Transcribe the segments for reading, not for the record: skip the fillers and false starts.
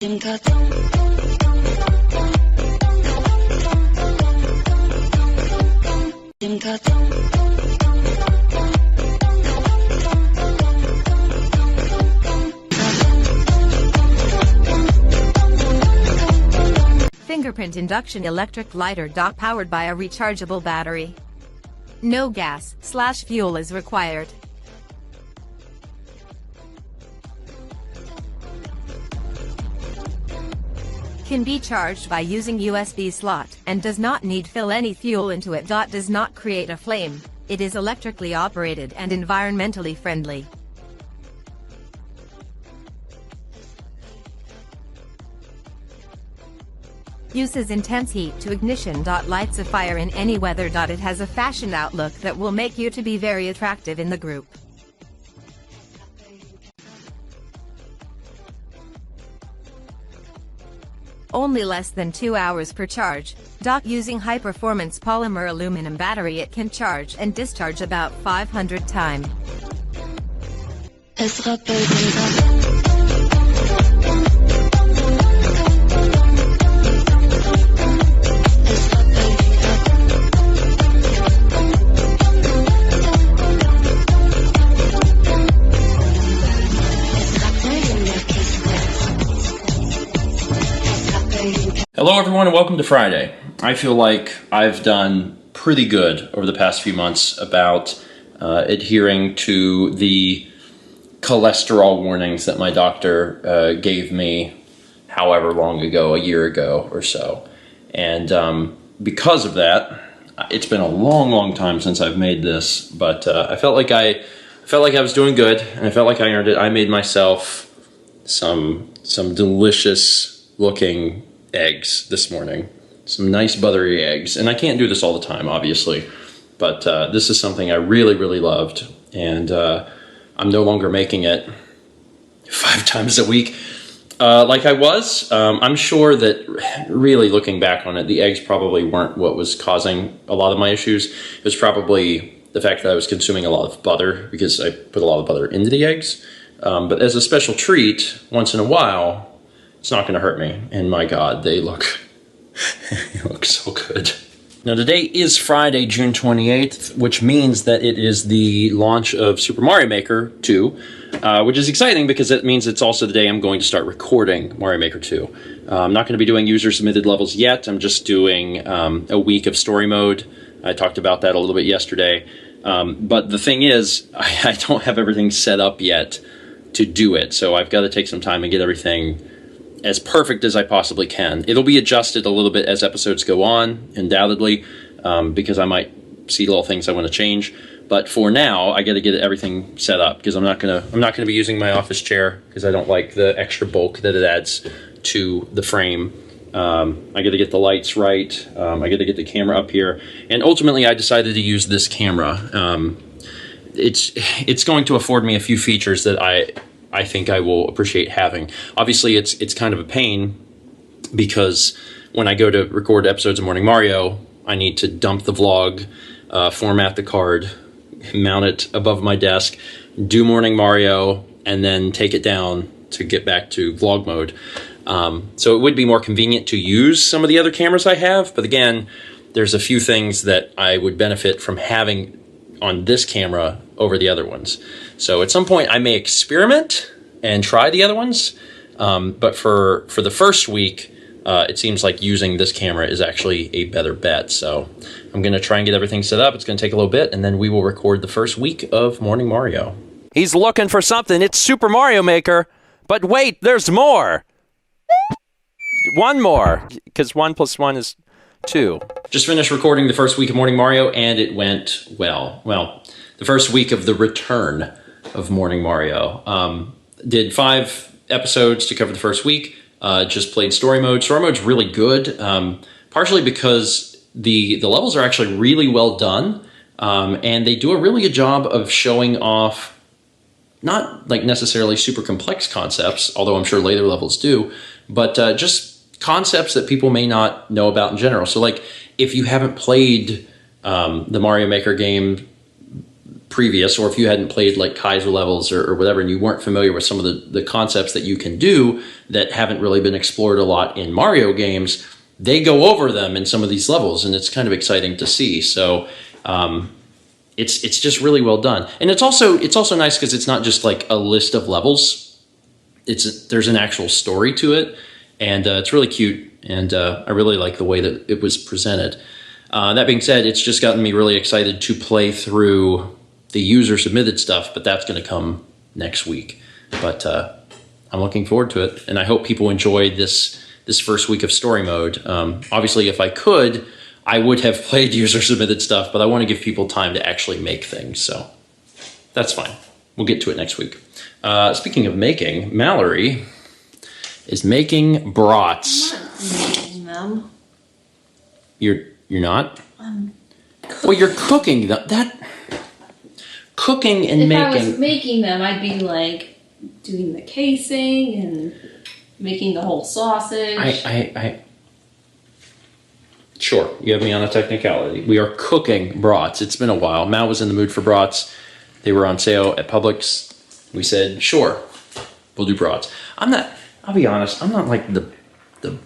Fingerprint induction electric lighter dock powered by a rechargeable battery. No gas/fuel is required. Can be charged by using USB slot and does not need fill any fuel into it. Does not create a flame. It is electrically operated and environmentally friendly. Uses intense heat to ignition. Lights a fire in any weather. It has a fashion outlook that will make you to be very attractive in the group. Only less than 2 hours per charge. Using high-performance polymer aluminum battery, it can charge and discharge about 500 times. Hello everyone and welcome to Friday. I feel like I've done pretty good over the past few months about adhering to the cholesterol warnings that my doctor gave me however long ago, a year ago or so. And because of that, it's been a long time since I've made this, but I felt like I was doing good and I felt like I earned it. I made myself some delicious looking eggs this morning, some nice buttery eggs, and I can't do this all the time obviously, but this is something I really loved, and I'm no longer making it 5 times a week like I was. I'm sure that really looking back on it, the eggs probably weren't what was causing a lot of my issues. It was probably the fact that I was consuming a lot of butter because I put a lot of butter into the eggs, but as a special treat once in a while, it's not going to hurt me, and my God, they look so good. Now today is Friday, June 28th, which means that it is the launch of Super Mario Maker 2, which is exciting because it means it's also the day I'm going to start recording Mario Maker 2. I'm not going to be doing user-submitted levels yet. I'm just doing a week of story mode. I talked about that a little bit yesterday. But the thing is, I don't have everything set up yet to do it, so I've got to take some time and get everything as perfect as I possibly can. It'll be adjusted a little bit as episodes go on, undoubtedly, because I might see little things I want to change. But for now, I got to get everything set up because I'm not gonna be using my office chair because I don't like the extra bulk that it adds to the frame. I got to get the lights right. I got to get the camera up here, and ultimately, I decided to use this camera. It's going to afford me a few features that I think I will appreciate having. Obviously, it's kind of a pain because when I go to record episodes of Morning Mario, I need to dump the vlog, format the card, mount it above my desk, do Morning Mario, and then take it down to get back to vlog mode. So it would be more convenient to use some of the other cameras I have, but again, there's a few things that I would benefit from having on this camera over the other ones. So at some point I may experiment and try the other ones, but for the first week, it seems like using this camera is actually a better bet. So I'm going to try and get everything set up. It's going to take a little bit, and then we will record the first week of Morning Mario. He's looking for something. It's Super Mario Maker. But wait, there's more. One more, because 1 + 1 is 2. Just finished recording the first week of Morning Mario, and it went well. Well, the first week of the return of Morning Mario. Did 5 episodes to cover the first week. Just played story mode. Story mode's really good, partially because the levels are actually really well done, and they do a really good job of showing off not like necessarily super complex concepts, although I'm sure later levels do, but just concepts that people may not know about in general. So like if you haven't played the Mario Maker game previous, or if you hadn't played like Kaiser levels or whatever, and you weren't familiar with some of the concepts that you can do that haven't really been explored a lot in Mario games, they go over them in some of these levels, and it's kind of exciting to see. So it's just really well done, and it's also nice because it's not just like a list of levels. There's an actual story to it, and it's really cute, and I really like the way that it was presented. That being said, it's just gotten me really excited to play through the user submitted stuff, but that's going to come next week. But I'm looking forward to it, and I hope people enjoy this first week of story mode. Obviously, if I could, I would have played user submitted stuff, but I want to give people time to actually make things, so that's fine. We'll get to it next week. Speaking of making, Mallory is making brats. I'm not making them. You're not? Well, you're cooking them. Cooking and making. If I was making them, I'd be like doing the casing and making the whole sausage. Sure, you have me on a technicality. We are cooking brats. It's been a while. Mal was in the mood for brats. They were on sale at Publix. We said, sure, we'll do brats. I'll be honest, I'm not like the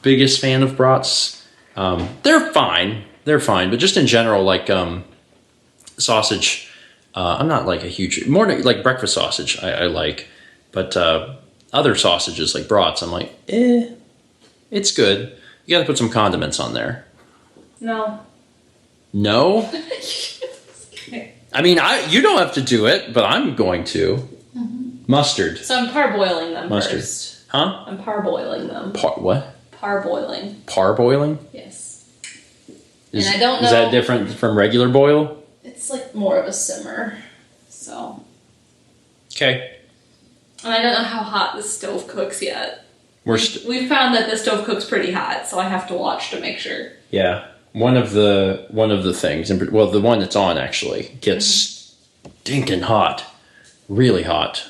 biggest fan of brats. They're fine, but just in general, like sausage, I'm not like a huge, more like breakfast sausage I like, but other sausages like brats, I'm like, it's good. You gotta put some condiments on there. No? I mean, you don't have to do it, but I'm going to. Mm-hmm. Mustard. So I'm parboiling them Mustard. first. Huh? I'm parboiling them. What? Parboiling. Parboiling? Yes. And I don't know. Is that different from regular boil? It's like more of a simmer. So. Okay. And I don't know how hot the stove cooks yet. We've found that the stove cooks pretty hot, so I have to watch to make sure. Yeah. One of the things, well, the one that's on actually gets stinking hot. Really hot.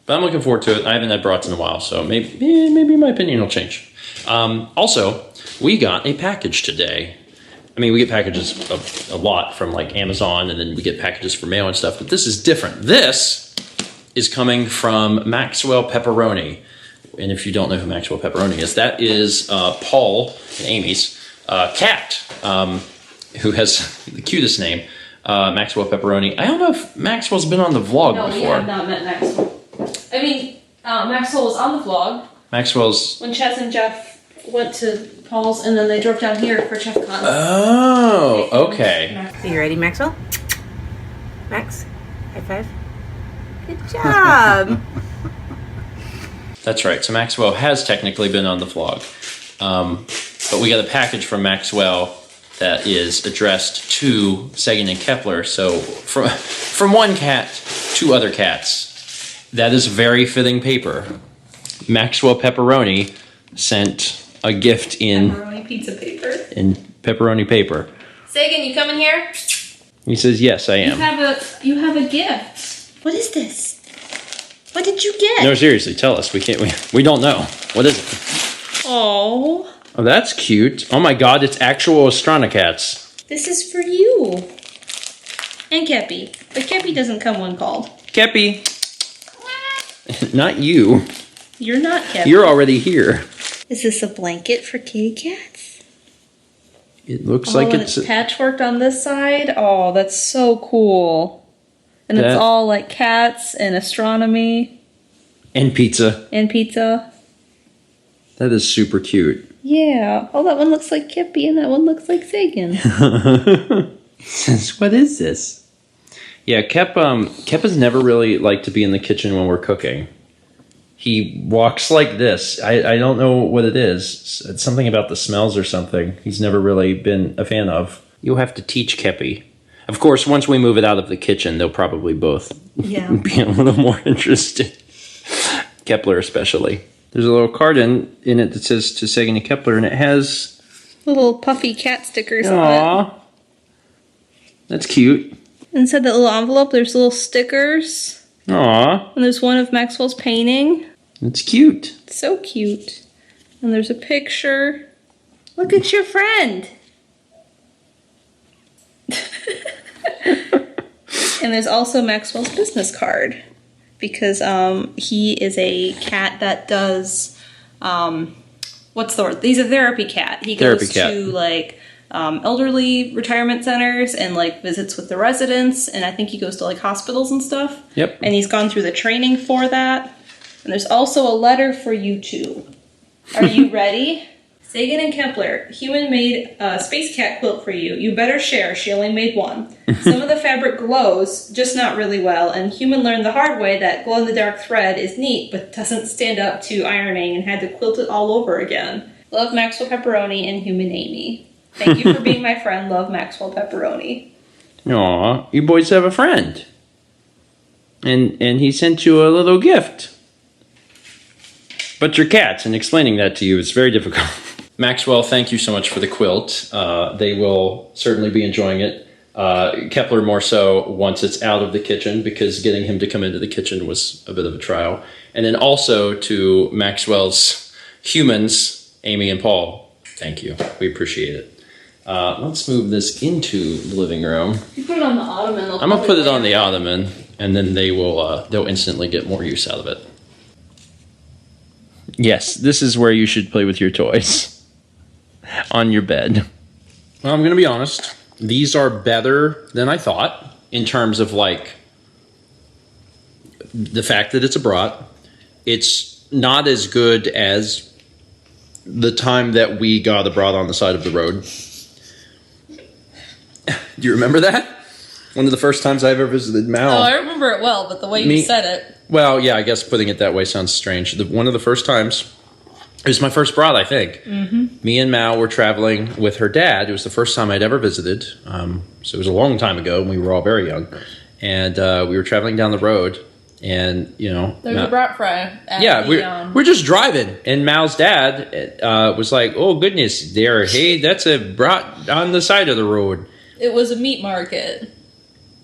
But I'm looking forward to it. I haven't had brats in a while, so maybe my opinion will change. Also, we got a package today. I mean, we get packages a lot from like Amazon, and then we get packages for mail and stuff, but this is different. This is coming from Maxwell Pepperoni. And if you don't know who Maxwell Pepperoni is, that is Paul and Amy's cat, who has the cutest name, Maxwell Pepperoni. I don't know if Maxwell's been on the vlog before. No, we have not met Maxwell. I mean, Maxwell was on the vlog. Maxwell's... When Chess and Jeff went to Paul's, and then they drove down here for ChefCon. Oh, okay. Are you ready, Maxwell? Max, high five. Good job. That's right. So Maxwell has technically been on the vlog. But we got a package from Maxwell that is addressed to Sagan and Kepler. So from one cat to other cats. That is very fitting paper. Maxwell Pepperoni sent a gift in Pepperoni pizza paper. In pepperoni paper. Sagan, you coming here? He says, yes, I am. You have a gift. What is this? What did you get? No, seriously, tell us. We don't know. What is it? Oh, That's cute. Oh my god, it's actual Astronacats. this is for you. And Kepi. But Kepi doesn't come when called. Kepi. Not you. You're not Kepi. You're already here. Is this a blanket for kitty cats? It looks like and it's... patchworked on this side. Oh, that's so cool. And it's all like cats and astronomy. And pizza. And pizza. That is super cute. Yeah. Oh, that one looks like Kepi and that one looks like Sagan. What is this? Yeah, Kep has never really liked to be in the kitchen when we're cooking. He walks like this. I don't know what it is. It's something about the smells or something. He's never really been a fan of. You'll have to teach Kepi. Of course, once we move it out of the kitchen, they'll probably both be a little more interested. Kepler especially. There's a little card in it that says to Sagan and Kepler, and it has... little puffy cat stickers on Aww. That's cute. it. Inside that little envelope, there's little stickers. Aww. And there's one of Maxwell's painting. That's cute. So cute. And there's a picture. Look at your friend. And there's also Maxwell's business card, because he is a cat that does, what's the word? He's a therapy cat. He goes to like elderly retirement centers and like visits with the residents, and I think he goes to like hospitals and stuff. Yep. And he's gone through the training for that. And there's also a letter for you two. Are you ready? Sagan and Kepler, human made a space cat quilt for you. You better share, she only made one. Some of the fabric glows, just not really well, and human learned the hard way that glow-in-the-dark thread is neat, but doesn't stand up to ironing and had to quilt it all over again. Love, Maxwell Pepperoni and human Amy. Thank you for being my friend. Love, Maxwell Pepperoni. Aw, you boys have a friend. And he sent you a little gift. But you're cats, and explaining that to you is very difficult. Maxwell, thank you so much for the quilt. They will certainly be enjoying it. Kepler more so once it's out of the kitchen, because getting him to come into the kitchen was a bit of a trial. And then also to Maxwell's humans, Amy and Paul, thank you. We appreciate it. Let's move this into the living room. You put it on the ottoman. I'm gonna put it on the ottoman, and then they'll instantly get more use out of it. Yes, this is where you should play with your toys. On your bed. Well, I'm gonna be honest. These are better than I thought in terms of like the fact that it's a brat. It's not as good as the time that we got a brat on the side of the road. Do you remember that? One of the first times I ever visited Mal. Oh, I remember it well, but the way you said it. Well, yeah, I guess putting it that way sounds strange. One of the first times, it was my first brat, I think. Mm-hmm. Me and Mal were traveling with her dad. It was the first time I'd ever visited. So it was a long time ago, and we were all very young. And we were traveling down the road, and, you know... There's a brat fry. We're just driving, and Mal's dad was like, oh, goodness, hey, that's a brat on the side of the road. It was a meat market,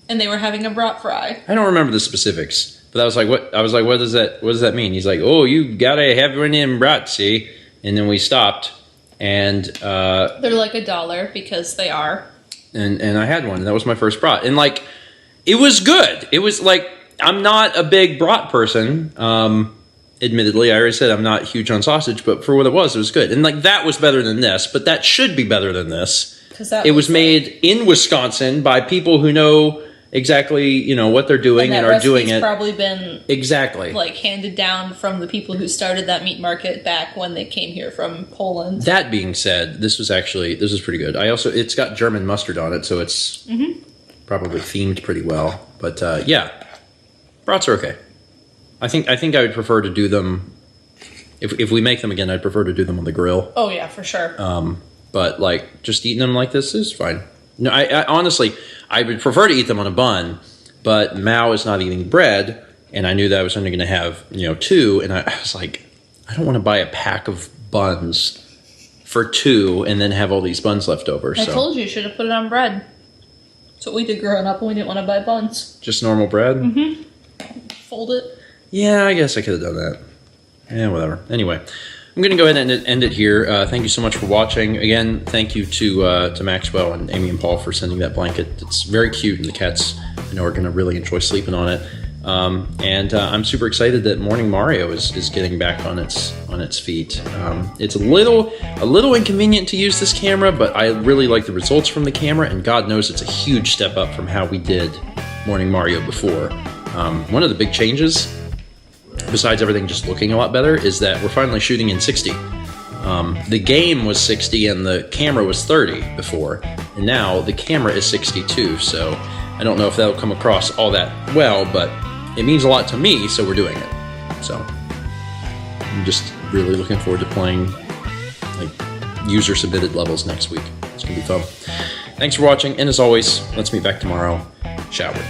and they were having a brat fry. I don't remember the specifics. But I was like, what? I was like, what does that mean? He's like, oh, you gotta have one in brat, see? And then we stopped, and they're like $1 because they are. And I had one, and that was my first brat, and like, it was good. It was like, I'm not a big brat person. Admittedly, I already said I'm not huge on sausage, but for what it was good. And like, that was better than this, but that should be better than this. It was made in Wisconsin by people who know exactly, you know, what they're doing and are doing it. Probably been exactly like handed down from the people who started that meat market back when they came here from Poland. That being said, this was pretty good. It's got German mustard on it, so it's probably themed pretty well. But yeah, brats are okay. I think I would prefer to do them if we make them again. I'd prefer to do them on the grill. Oh yeah, for sure. But like just eating them like this is fine. No, I honestly, I would prefer to eat them on a bun, but Mao is not eating bread, and I knew that I was only going to have, you know, 2, and I was like, I don't want to buy a pack of buns for 2 and then have all these buns left over. I told you should have put it on bread. That's what we did growing up when we didn't want to buy buns. Just normal bread? Mm-hmm. Fold it. Yeah, I guess I could have done that. Yeah, whatever. Anyway, I'm going to go ahead and end it here. Thank you so much for watching. Again, thank you to Maxwell and Amy and Paul for sending that blanket. It's very cute, and the cats, I know, are going to really enjoy sleeping on it. And I'm super excited that Morning Mario is getting back on its feet. It's a little inconvenient to use this camera, but I really like the results from the camera, and God knows it's a huge step up from how we did Morning Mario before. One of the big changes, besides everything just looking a lot better, is that we're finally shooting in 60. The game was 60 and the camera was 30 before, and now the camera is 62, so I don't know if that'll come across all that well, but it means a lot to me, so we're doing it. So I'm just really looking forward to playing like user-submitted levels next week. It's gonna be fun. Thanks for watching, and as always, let's meet back tomorrow. Shall we?